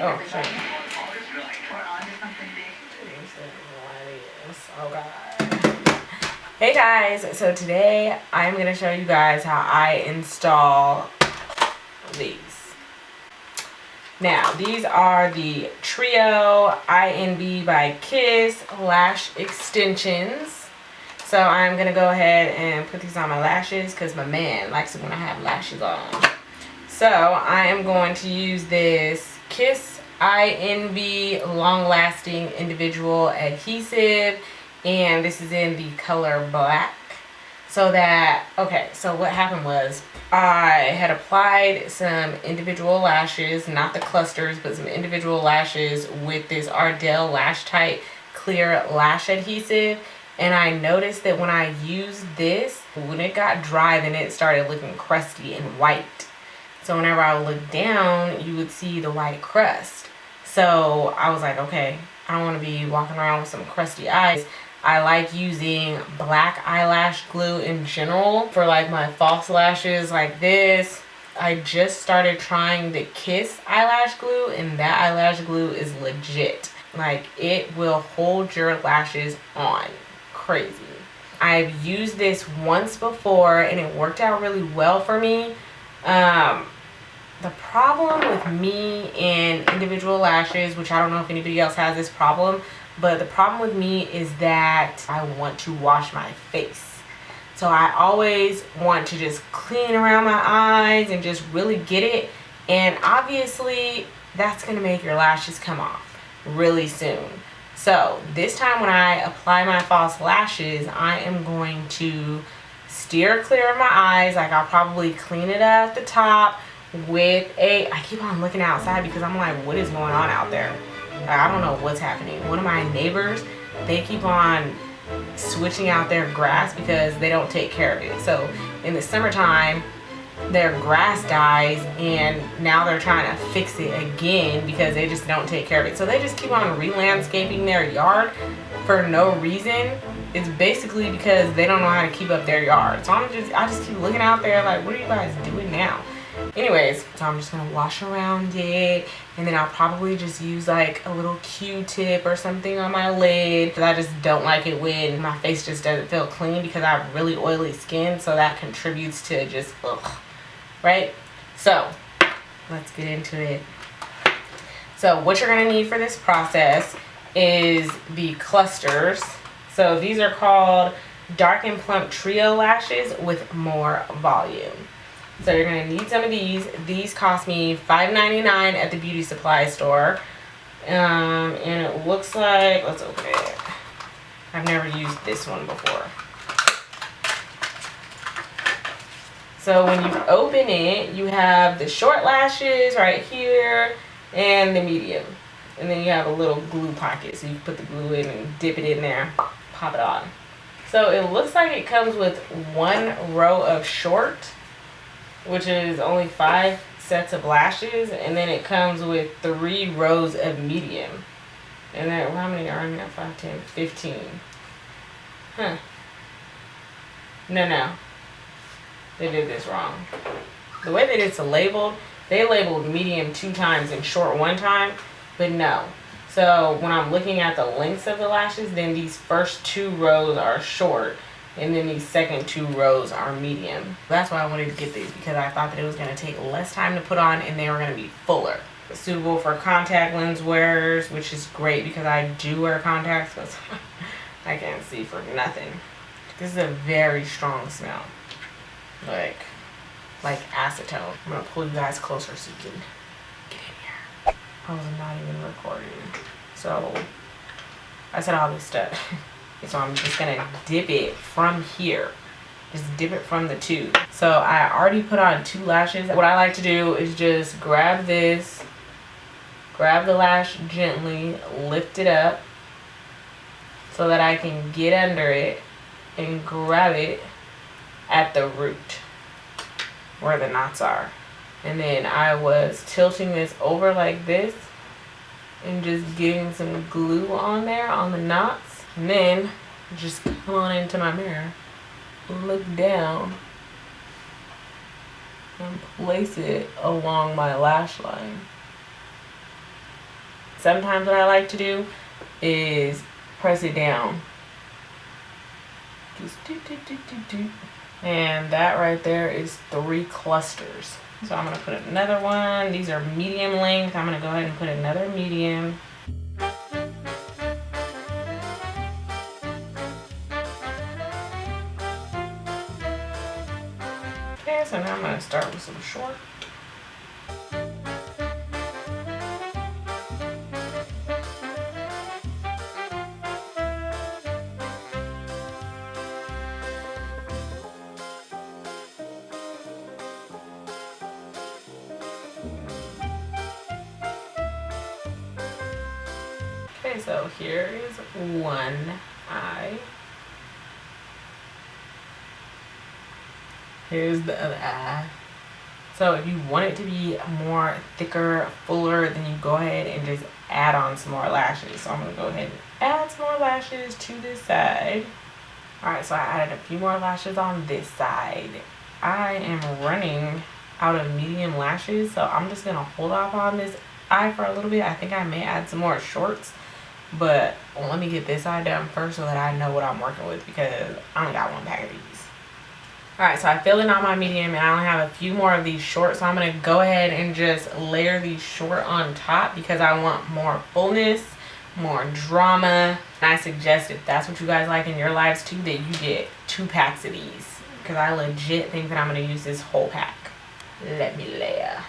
Oh, shit. Oh, God. Hey, guys. So today, I'm going to show you guys how I install these. Now, these are the Trio INB by Kiss lash extensions. So I'm going to go ahead and put these on my lashes because my man likes it when I have lashes on. So I am going to use this Kiss INB long lasting individual adhesive, and this is in the color black. So that, okay, so what happened was I had applied some individual lashes, not the clusters, but some individual lashes with this Ardell Lash Tight clear lash adhesive. And I noticed that when I used this, when it got dry, then it started looking crusty and white. So whenever I would look down, you would see the white crust. So I was like, okay, I don't want to be walking around with some crusty eyes. I like using black eyelash glue in general for like my false lashes like this. I just started trying the Kiss eyelash glue, and that eyelash glue is legit. Like, it will hold your lashes on. Crazy. I've used this once before and it worked out really well for me. The problem with me and individual lashes, which I don't know if anybody else has this problem, but the problem with me is that I want to wash my face. So I always want to just clean around my eyes and just really get it. And obviously that's going to make your lashes come off really soon. So this time when I apply my false lashes, I am going to steer clear of my eyes. Like, I'll probably clean it up at the top with a, I keep on looking outside because I'm like, what is going on out there? I don't know what's happening. One of my neighbors, they keep on switching out their grass because they don't take care of it. So in the summertime, their grass dies, and now they're trying to fix it again because they just don't take care of it. So they just keep on re-landscaping their yard for no reason. It's basically because they don't know how to keep up their yard. So I just keep looking out there like, what are you guys doing now? Anyways, so I'm just gonna wash around it, and then I'll probably just use like a little Q-tip or something on my lid, because I just don't like it when my face just doesn't feel clean because I have really oily skin, so that contributes to just ugh, right? So let's get into it. So what you're gonna need for this process is the clusters. So these are called Dark and Plump Trio lashes with more volume. So you're going to need some of these. These cost me $5.99 at the beauty supply store. And it looks like, let's open it. I've never used this one before. So when you open it, you have the short lashes right here and the medium. And then you have a little glue pocket. So you can put the glue in and dip it in there, pop it on. So it looks like it comes with one row of short, which is only 5 sets of lashes, and then it comes with 3 rows of medium. And then how many are in there? 5, 10, 15. Huh. No. They did this wrong. The way they did the label, they labeled medium 2 times and short 1 time, but no. So when I'm looking at the lengths of the lashes, then these first 2 rows are short, and then these second 2 rows are medium. That's why I wanted to get these, because I thought that it was going to take less time to put on and they were going to be fuller. Suitable for contact lens wearers, which is great because I do wear contacts because I can't see for nothing. This is a very strong smell. Like acetone. I'm going to pull you guys closer so you can get in here. I was not even recording. So I said all this stuff. So I'm just gonna dip it from here. Just dip it from the tube. So I already put on 2 lashes. What I like to do is just grab this, grab the lash gently, lift it up so that I can get under it and grab it at the root where the knots are. And then I was tilting this over like this and just getting some glue on there on the knots. And then just come on into my mirror, look down, and place it along my lash line. sometimes what I like to do is press it down. Just do. And that right there is 3 clusters. So I'm going to put another one. These are medium length. I'm going to go ahead and put another medium. Okay, so now I'm going to start with some short. Okay, so here is one eye. Here's the other eye. So if you want it to be more thicker, fuller, then you go ahead and just add on some more lashes. So I'm going to go ahead and add some more lashes to this side. Alright, so I added a few more lashes on this side. I am running out of medium lashes, so I'm just going to hold off on this eye for a little bit. I think I may add some more shorts, but let me get this eye done first so that I know what I'm working with, because I only got 1 pack of these. Alright, so I filled in all my medium and I only have a few more of these short, so I'm going to go ahead and just layer these short on top because I want more fullness, more drama. And I suggest if that's what you guys like in your lives too, that you get 2 packs of these, because I legit think that I'm going to use this whole pack. Let me layer.